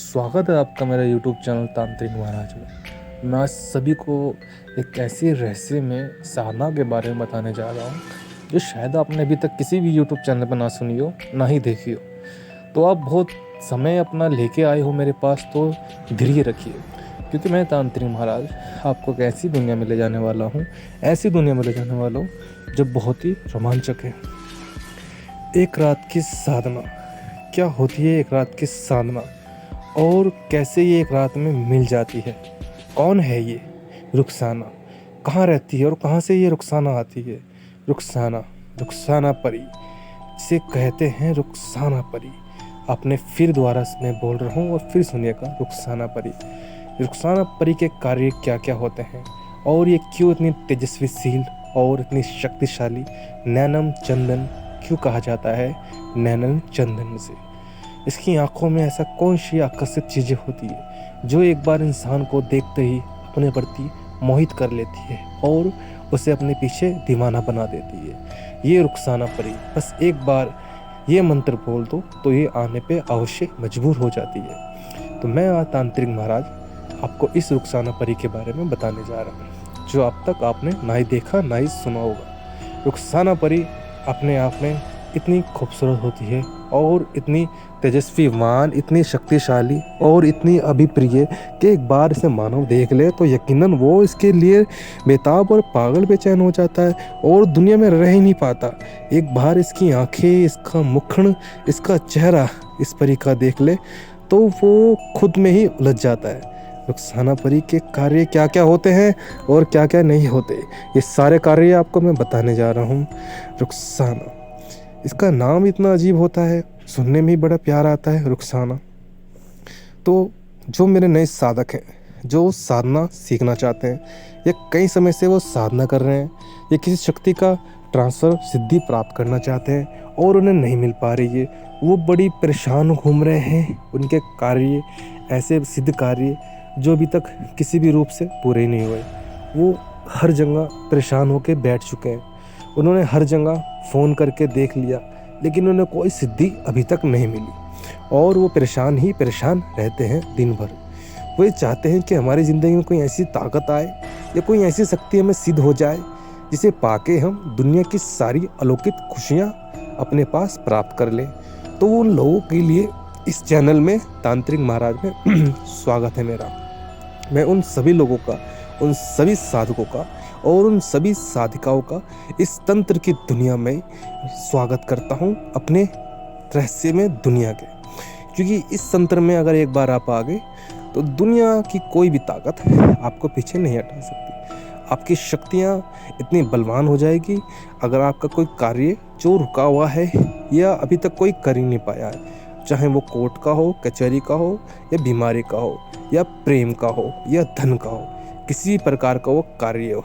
स्वागत है आपका मेरे यूट्यूब चैनल तांत्रिक महाराज में। मैं आज सभी को एक ऐसी रहस्य में साधना के बारे में बताने जा रहा हूँ जो शायद आपने अभी तक किसी भी यूट्यूब चैनल पर ना सुनी हो, ना ही देखी हो। तो आप बहुत समय अपना लेके आए हो मेरे पास, तो धैर्य रखिए, क्योंकि मैं तांत्रिक महाराज आपको एक ऐसी दुनिया में ले जाने वाला हूँ, ऐसी दुनिया में ले जाने वाला हूँ जो बहुत ही रोमांचक है। एक रात की साधना। क्या होती है एक रात की साधना, और कैसे ये एक रात में मिल जाती है? कौन है ये रुखसाना? कहाँ रहती है और कहाँ से ये रुखसाना आती है? रुखसाना, रुखसाना परी, जिसे कहते हैं रुखसाना परी। आपने फिर दोबारा मैं बोल रहा हूँ और फिर सुनिएगा, रुखसाना परी। रुखसाना परी के कार्य क्या क्या होते हैं और ये क्यों इतनी तेजस्वीशील और इतनी शक्तिशाली नैनम चंदन क्यों कहा जाता है? नैनम चंदन से इसकी आंखों में ऐसा कौन सी आकर्षित चीज़ें होती है जो एक बार इंसान को देखते ही अपने प्रति मोहित कर लेती है और उसे अपने पीछे दीवाना बना देती है? ये रुखसाना परी बस एक बार ये मंत्र बोल दो तो ये आने पे अवश्य मजबूर हो जाती है। तो मैं आज तांत्रिक महाराज आपको इस रुखसाना परी के बारे में बताने जा रहा हूँ जो अब तक आपने ना ही देखा ना ही सुना होगा। रुखसाना परी अपने आप में इतनी खूबसूरत होती है और इतनी तेजस्वीवान, इतनी शक्तिशाली और इतनी अभिप्रिय कि एक बार इसे मानव देख ले तो यकीनन वो इसके लिए बेताब और पागल बेचैन हो जाता है और दुनिया में रह ही नहीं पाता। एक बार इसकी आंखें, इसका मुखड़ा, इसका चेहरा इस परी का देख ले तो वो खुद में ही उलझ जाता है। रुखसाना परी के कार्य क्या क्या होते हैं और क्या क्या नहीं होते, ये सारे कार्य आपको मैं बताने जा रहा हूँ। रुखसाना, इसका नाम इतना अजीब होता है, सुनने में ही बड़ा प्यार आता है, रुखसाना। तो जो मेरे नए साधक हैं, जो साधना सीखना चाहते हैं या कई समय से वो साधना कर रहे हैं या किसी शक्ति का ट्रांसफ़र सिद्धि प्राप्त करना चाहते हैं और उन्हें नहीं मिल पा रही है, वो बड़ी परेशान घूम रहे हैं। उनके कार्य ऐसे सिद्ध कार्य जो अभी तक किसी भी रूप से पूरे नहीं हुए, वो हर जगह परेशान होकर बैठ चुके हैं। उन्होंने हर जगह फ़ोन करके देख लिया लेकिन उन्हें कोई सिद्धि अभी तक नहीं मिली और वो परेशान ही परेशान रहते हैं दिन भर। वो ये चाहते हैं कि हमारी ज़िंदगी में कोई ऐसी ताकत आए या कोई ऐसी शक्ति हमें सिद्ध हो जाए जिसे पाके हम दुनिया की सारी अलौकिक खुशियाँ अपने पास प्राप्त कर लें। तो उन लोगों के लिए इस चैनल में तांत्रिक महाराज में स्वागत है मेरा। मैं उन सभी लोगों का, उन सभी साधकों का और उन सभी साधिकाओं का इस तंत्र की दुनिया में स्वागत करता हूँ, अपने रहस्यमय दुनिया के। क्योंकि इस तंत्र में अगर एक बार आप आ गए तो दुनिया की कोई भी ताकत आपको पीछे नहीं हटा सकती। आपकी शक्तियाँ इतनी बलवान हो जाएगी, अगर आपका कोई कार्य जो रुका हुआ है या अभी तक कोई कर ही नहीं पाया है, चाहे वो कोर्ट का हो, कचहरी का हो या बीमारी का हो या प्रेम का हो या धन का हो, किसी प्रकार का वो कार्य हो,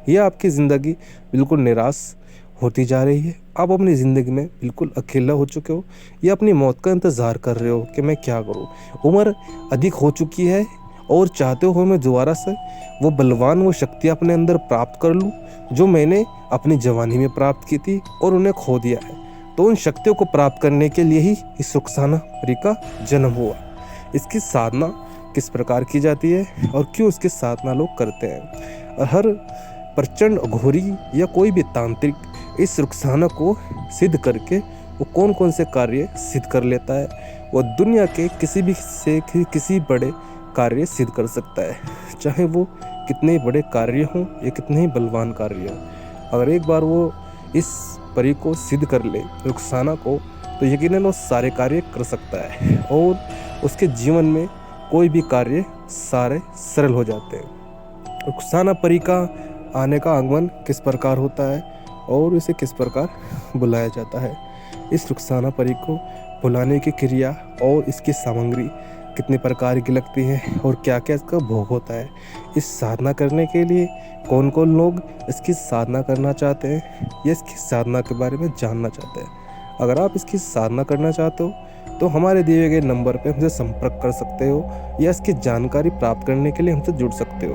या आपकी ज़िंदगी बिल्कुल निराश होती जा रही है, आप अपनी ज़िंदगी में बिल्कुल अकेला हो चुके हो या अपनी मौत का इंतज़ार कर रहे हो कि मैं क्या करूं, उम्र अधिक हो चुकी है और चाहते हो मैं दोबारा से वो बलवान, वो शक्ति अपने अंदर प्राप्त कर लूं जो मैंने अपनी जवानी में प्राप्त की थी और उन्हें खो दिया है। तो उन शक्तियों को प्राप्त करने के लिए ही इस रुखसाना परी का जन्म हुआ। इसकी साधना किस प्रकार की जाती है और क्यों इसकी साधना लोग करते हैं, और हर प्रचंड घोरी या कोई भी तांत्रिक इस रुखसाना को सिद्ध करके वो कौन कौन से कार्य सिद्ध कर लेता है, वो दुनिया के किसी भी से किसी बड़े कार्य सिद्ध कर सकता है, चाहे वो कितने बड़े कार्य हों या कितने ही बलवान कार्य हों। अगर एक बार वो इस परी को सिद्ध कर ले, रुखसाना को, तो यकीनन वो सारे कार्य कर सकता है और उसके जीवन में कोई भी कार्य सारे सरल हो जाते हैं। रुखसाना परी का आने का आगमन किस प्रकार होता है और इसे किस प्रकार बुलाया जाता है, इस रुखसाना परी को बुलाने की क्रिया और इसकी सामग्री कितने प्रकार की लगती है और क्या क्या इसका भोग होता है, इस साधना करने के लिए कौन कौन लोग इसकी साधना करना चाहते हैं या इसकी साधना के बारे में जानना चाहते हैं। अगर आप इसकी साधना करना चाहते हो तो हमारे दिए गए नंबर पे हमसे संपर्क कर सकते हो या इसकी जानकारी प्राप्त करने के लिए हमसे जुड़ सकते हो।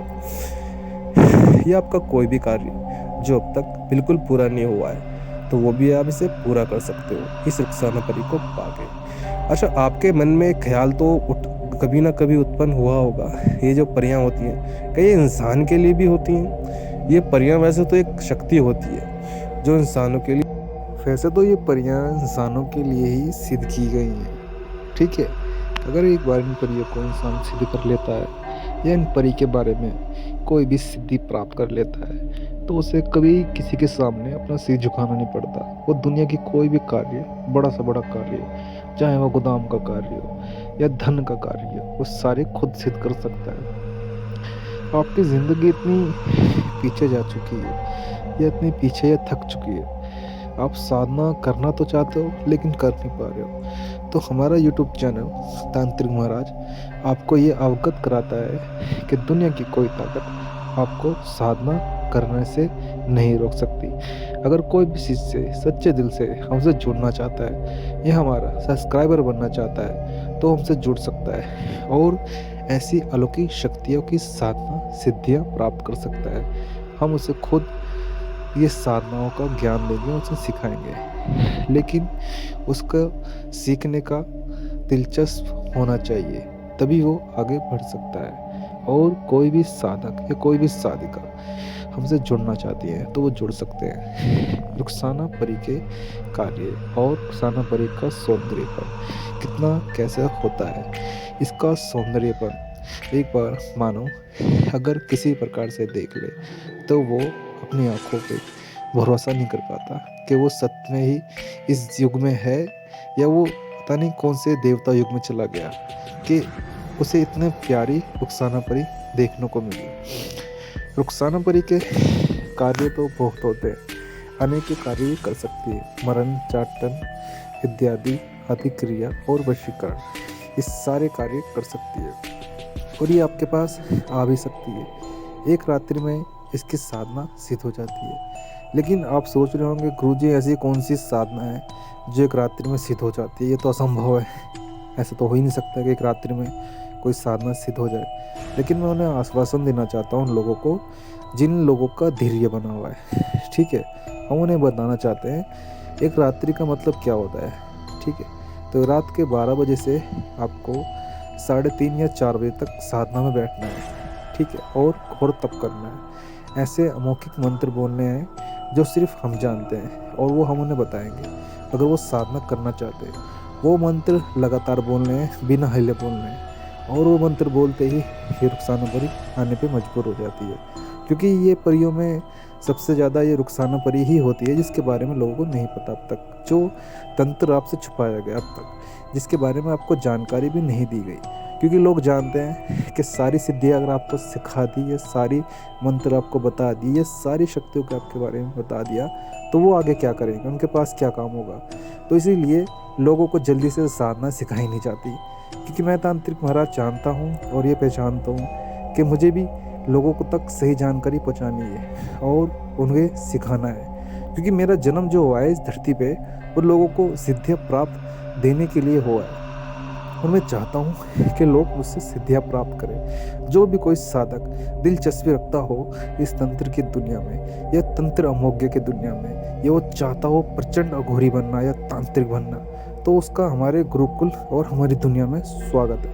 या आपका कोई भी कार्य जो अब तक बिल्कुल पूरा नहीं हुआ है तो वो भी आप इसे पूरा कर सकते हो इस रुखसाना परी को पाके। अच्छा, आपके मन में ख्याल तो कभी ना कभी उत्पन्न हुआ होगा। ये जो परियां होती हैं कई इंसान के लिए भी होती हैं। ये परियां वैसे तो एक शक्ति होती है जो इंसानों के लिए, वैसे तो ये परियां इंसानों के लिए ही सिद्ध की गई हैं, ठीक है। अगर एक बार इन परियों को इंसान सिद्ध कर लेता है या इन परी के बारे में कोई भी सिद्धि प्राप्त कर लेता है तो उसे कभी किसी के सामने अपना सिर झुकाना नहीं पड़ता। वो दुनिया की कोई भी कार्य, बड़ा से बड़ा कार्य, चाहे वो गोदाम का कार्य हो या धन का कार्य हो, वो सारे खुद सिद्ध कर सकता है। आपकी ज़िंदगी इतनी पीछे जा चुकी है या इतनी पीछे या थक चुकी है, आप साधना करना तो चाहते हो लेकिन कर नहीं पा रहे हो, तो हमारा YouTube चैनल तांत्रिक महाराज आपको ये अवगत कराता है कि दुनिया की कोई ताकत आपको साधना करने से नहीं रोक सकती। अगर कोई भी शिष्य सच्चे दिल से हमसे जुड़ना चाहता है या हमारा सब्सक्राइबर बनना चाहता है तो हमसे जुड़ सकता है और ऐसी अलौकिक शक्तियों की साधना सिद्धियां प्राप्त कर सकता है। हम उसे खुद ये साधनाओं का ज्ञान देंगे, उसे सिखाएंगे, लेकिन उसका सीखने का दिलचस्प होना चाहिए, तभी वो आगे बढ़ सकता है। और कोई भी साधक या कोई भी साधिका हमसे जुड़ना चाहती है तो वो जुड़ सकते हैं। रुखसाना परी के कार्य और रुखसाना परी का सौंदर्यपन कितना कैसे होता है, इसका सौंदर्यपन एक बार मानो अगर किसी प्रकार से देख ले तो वो अपनी आंखों पे भरोसा नहीं कर पाता कि वो सत्य में ही इस युग में है या वो पता नहीं कौन से देवता युग में चला गया कि उसे इतने प्यारी रुखसाना परी देखने को मिली। रुखसाना परी के कार्य तो बहुत होते हैं, अनेक कार्य भी कर सकती है, मरण, चाटन इत्यादि आदि क्रिया और वशीकरण, इस सारे कार्य कर सकती है और ये आपके पास आ भी सकती है। एक रात्रि में इसकी साधना सिद्ध हो जाती है। लेकिन आप सोच रहे होंगे गुरुजी ऐसी कौन सी साधना है जो एक रात्रि में सिद्ध हो जाती है, ये तो असंभव है, ऐसा तो हो ही नहीं सकता कि एक रात्रि में कोई साधना सिद्ध हो जाए। लेकिन मैं उन्हें आश्वासन देना चाहता हूँ उन लोगों को जिन लोगों का धैर्य बना हुआ है, ठीक है। हम उन्हें बताना चाहते हैं एक रात्रि का मतलब क्या होता है, ठीक है। तो रात के 12 बजे से आपको 3:30 या 4 बजे तक साधना में बैठना है, ठीक है, और घोर तप करना है। ऐसे अमौखिक मंत्र बोलने हैं जो सिर्फ हम जानते हैं और वो हम उन्हें बताएंगे। अगर वो साधना करना चाहते हैं वो मंत्र लगातार बोलने हैं, बिना हिले बोलने हैं, और वो मंत्र बोलते ही रुखसाना परी आने पे मजबूर हो जाती है। क्योंकि ये परियों में सबसे ज़्यादा ये रुखसाना परी ही होती है जिसके बारे में लोगों को नहीं पता अब तक, जो तंत्र आपसे छुपाया गया अब तक, जिसके बारे में आपको जानकारी भी नहीं दी गई। क्योंकि लोग जानते हैं कि सारी सिद्धियाँ अगर आपको सिखा दी, ये सारी मंत्र आपको बता दी, ये सारी शक्तियों के आपके बारे में बता दिया तो वो आगे क्या करेंगे, उनके पास क्या काम होगा। तो इसीलिए लोगों को जल्दी से साधना सिखाई नहीं जाती। क्योंकि मैं तांत्रिक महाराज जानता हूँ और ये पहचानता हूँ कि मुझे भी लोगों को तक सही जानकारी पहुँचानी है और उन्हें सिखाना है। क्योंकि मेरा जन्म जो हुआ है इस धरती पे वो लोगों को सिद्धियाँ प्राप्त देने के लिए हुआ है और मैं चाहता हूँ कि लोग मुझसे सिद्धियाँ प्राप्त करें। जो भी कोई साधक दिलचस्पी रखता हो इस तंत्र की दुनिया में या तंत्र अमोघ्य की दुनिया में, या वो चाहता हो प्रचंड अघोरी बनना या तांत्रिक बनना, तो उसका हमारे गुरुकुल और हमारी दुनिया में स्वागत है।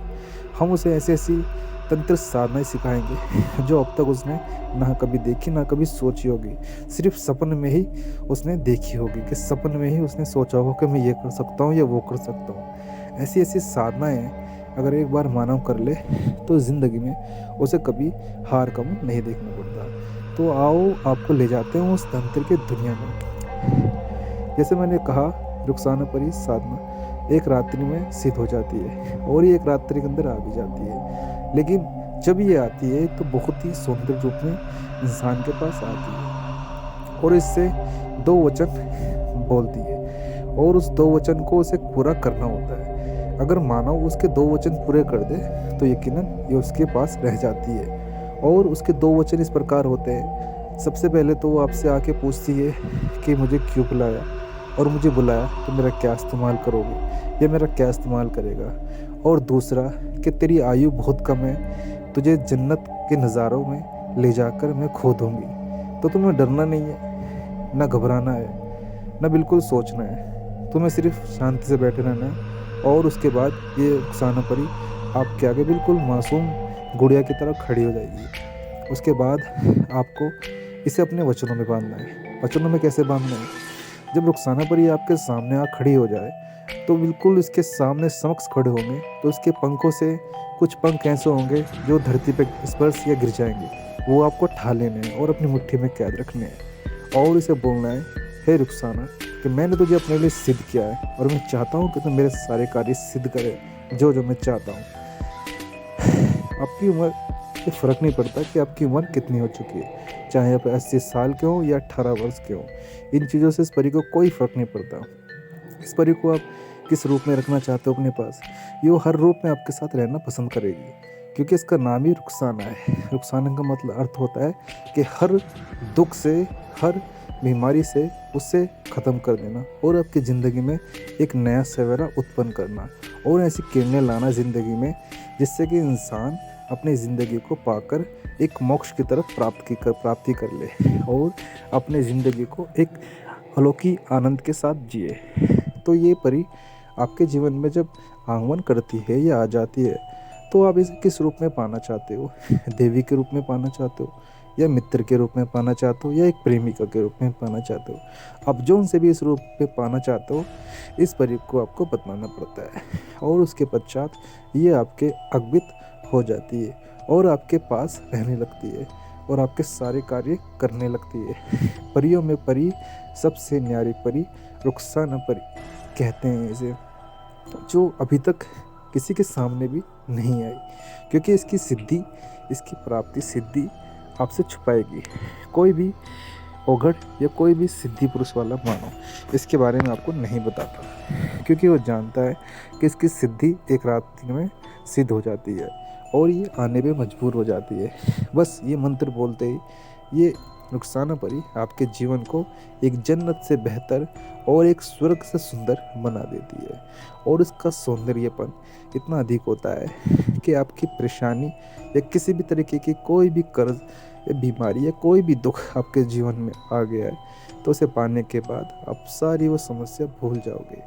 हम उसे ऐसी ऐसी तंत्र साधनाएं सिखाएंगे जो अब तक उसने ना कभी देखी ना कभी सोची होगी। सिर्फ सपन में ही उसने देखी होगी, कि सपन में ही उसने सोचा होगा कि मैं ये कर सकता हूँ या वो कर सकता हूँ। ऐसी ऐसी साधनाएं अगर एक बार मानव कर ले तो ज़िंदगी में उसे कभी हार का मुंह नहीं देखना पड़ता। तो आओ आपको ले जाते हैं उस तंत्र के दुनिया में। जैसे मैंने कहा रुखसाना परी साधना एक रात्रि में सिद्ध हो जाती है और ये एक रात्रि के अंदर आ भी जाती है। लेकिन जब ये आती है तो बहुत ही सौंदर्य रूप में इंसान के पास आती है और इससे 2 वचन बोलती है और उस 2 वचन को उसे पूरा करना होता है। अगर मानव उसके 2 वचन पूरे कर दे तो यकीनन ये उसके पास रह जाती है। और उसके 2 वचन इस प्रकार होते हैं। सबसे पहले तो वो आपसे आके पूछती है कि मुझे क्यों बुलाया, और मुझे बुलाया तो मेरा क्या इस्तेमाल करोगे या मेरा क्या इस्तेमाल करेगा। और दूसरा कि तेरी आयु बहुत कम है, तुझे जन्नत के नज़ारों में ले जाकर मैं खो दूँगी। तो तुम्हें डरना नहीं है, ना घबराना है, ना बिल्कुल सोचना है, तुम्हें सिर्फ शांति से बैठे रहना है। और उसके बाद ये रुखसाना परी आपके आगे बिल्कुल मासूम गुड़िया की तरह खड़ी हो जाएगी। उसके बाद आपको इसे अपने वचनों में बांधना है। वचनों में कैसे बांधना है? जब रुखसाना परी आपके सामने आ खड़ी हो जाए तो बिल्कुल इसके सामने समक्ष खड़े होंगे तो उसके पंखों से कुछ पंख ऐसे होंगे जो धरती पे स्पर्श या गिर जाएंगे। वो आपको ठा लेने हैं और अपनी मुट्ठी में कैद रखने हैं और इसे बोलना है, हे रुखसाना, कि मैंने तुझे अपने लिए सिद्ध किया है और मैं चाहता हूँ कि तुम मेरे सारे कार्य सिद्ध करे जो जो मैं चाहता हूँ। आपकी उम्र से फ़र्क नहीं पड़ता कि आपकी उम्र कितनी हो चुकी है, चाहे आप 80 साल के हों या 18 वर्ष के हों। इन चीज़ों से इस परी को कोई फ़र्क नहीं पड़ता। इस परी को आप किस रूप में रखना चाहते हो अपने पास, ये वो हर रूप में आपके साथ रहना पसंद करेगी, क्योंकि इसका नाम ही रुखसाना है। रुखसाना का मतलब अर्थ होता है कि हर दुख से, हर बीमारी से उसे ख़त्म कर देना और आपकी ज़िंदगी में एक नया सवेरा उत्पन्न करना और ऐसी किरणें लाना ज़िंदगी में जिससे कि इंसान अपनी ज़िंदगी को पाकर एक मोक्ष की तरफ प्राप्ति कर ले और अपनी ज़िंदगी को एक अलौकिक आनंद के साथ जिए। तो ये परी आपके जीवन में जब आगमन करती है या आ जाती है तो आप इसे किस रूप में पाना चाहते हो? देवी के रूप में पाना चाहते हो या मित्र के रूप में पाना चाहते हो या एक प्रेमिका के रूप में पाना चाहते हो? आप जो उनसे भी इस रूप में पाना चाहते हो, इस परी को आपको बतलाना पड़ता है और उसके पश्चात ये आपके अगवित हो जाती है और आपके पास रहने लगती है और आपके सारे कार्य करने लगती है। परियों में परी सबसे न्यारी परी रुखसाना परी कहते हैं इसे, जो अभी तक किसी के सामने भी नहीं आई, क्योंकि इसकी सिद्धि, इसकी प्राप्ति सिद्धि आपसे छुपाएगी। कोई भी ओघड़ या कोई भी सिद्धि पुरुष वाला मानव इसके बारे में आपको नहीं बताता, क्योंकि वो जानता है कि इसकी सिद्धि एक रात में सिद्ध हो जाती है और ये आने पे मजबूर हो जाती है। बस ये मंत्र बोलते ही ये रुखसाना परी आपके जीवन को एक जन्नत से बेहतर और एक स्वर्ग से सुंदर बना देती है और इसका सौंदर्यपन इतना अधिक होता है कि आपकी परेशानी या किसी भी तरीके की कोई भी कर्ज या बीमारी या कोई भी दुख आपके जीवन में आ गया है तो उसे पाने के बाद आप सारी वो समस्या भूल जाओगे।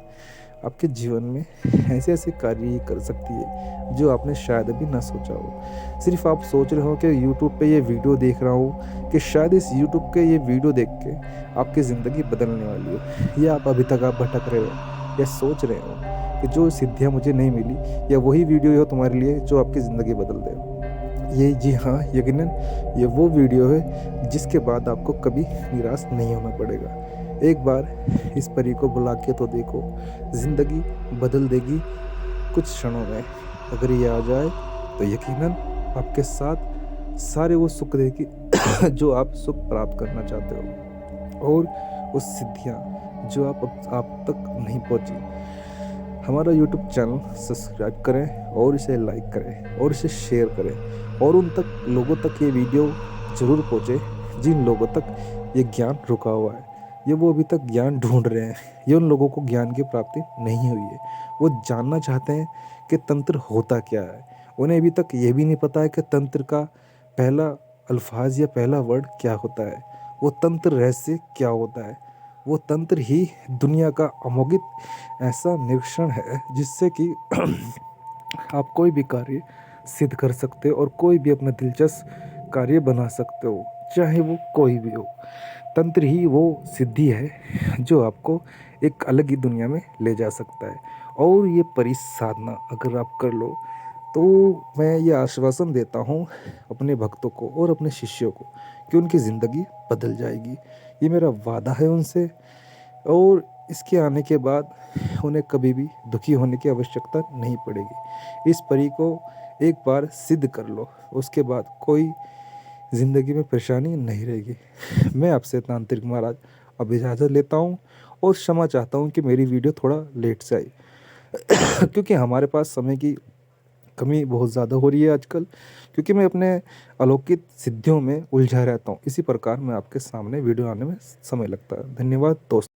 आपके जीवन में ऐसे ऐसे कार्य ये कर सकती है जो आपने शायद अभी ना सोचा हो। सिर्फ आप सोच रहे हो कि यूट्यूब पे ये वीडियो देख रहा हूँ कि शायद इस यूट्यूब के ये वीडियो देख के आपकी ज़िंदगी बदलने वाली हो, या आप अभी तक आप भटक रहे हो या सोच रहे हो कि जो सिद्धियाँ मुझे नहीं मिली या वही वीडियो हो तुम्हारे लिए जो आपकी ज़िंदगी बदल दे। ये जी हाँ, यकीनन ये वो वीडियो है जिसके बाद आपको कभी निराश नहीं होना पड़ेगा। एक बार इस परी को बुला के तो देखो, ज़िंदगी बदल देगी कुछ क्षणों में। अगर ये आ जाए तो यकीनन आपके साथ सारे वो सुख देगी जो आप सुख प्राप्त करना चाहते हो और उस सिद्धियाँ जो आप तक नहीं पहुँची। हमारा यूट्यूब चैनल सब्सक्राइब करें और इसे लाइक करें और इसे शेयर करें और उन तक लोगों तक ये वीडियो ज़रूर पहुँचे जिन लोगों तक ये ज्ञान रुका हुआ है। ये वो अभी तक ज्ञान ढूंढ रहे हैं, ये उन लोगों को ज्ञान की प्राप्ति नहीं हुई है। वो जानना चाहते हैं कि तंत्र होता क्या है। उन्हें अभी तक ये भी नहीं पता है कि तंत्र का पहला अल्फाज या पहला वर्ड क्या होता है, वो तंत्र रहस्य क्या होता है। वो तंत्र ही दुनिया का अमोघित ऐसा निरीक्षण है जिससे कि आप कोई भी कार्य सिद्ध कर सकते हो और कोई भी अपना दिलचस्प कार्य बना सकते हो, चाहे वो कोई भी हो। तंत्र ही वो सिद्धि है जो आपको एक अलग ही दुनिया में ले जा सकता है और ये परिसाधना अगर आप कर लो तो मैं ये आश्वासन देता हूँ अपने भक्तों को और अपने शिष्यों को कि उनकी ज़िंदगी बदल जाएगी। ये मेरा वादा है उनसे और इसके आने के बाद उन्हें कभी भी दुखी होने की आवश्यकता नहीं पड़ेगी। इस परी को एक बार सिद्ध कर लो, उसके बाद कोई ज़िंदगी में परेशानी नहीं रहेगी। मैं आपसे तांत्रिक महाराज अब इजाज़त लेता हूँ और क्षमा चाहता हूँ कि मेरी वीडियो थोड़ा लेट से आई क्योंकि हमारे पास समय की कमी बहुत ज़्यादा हो रही है आजकल, क्योंकि मैं अपने अलौकिक सिद्धियों में उलझा रहता हूँ। इसी प्रकार मैं आपके सामने वीडियो आने में समय लगता है। धन्यवाद दोस्तों।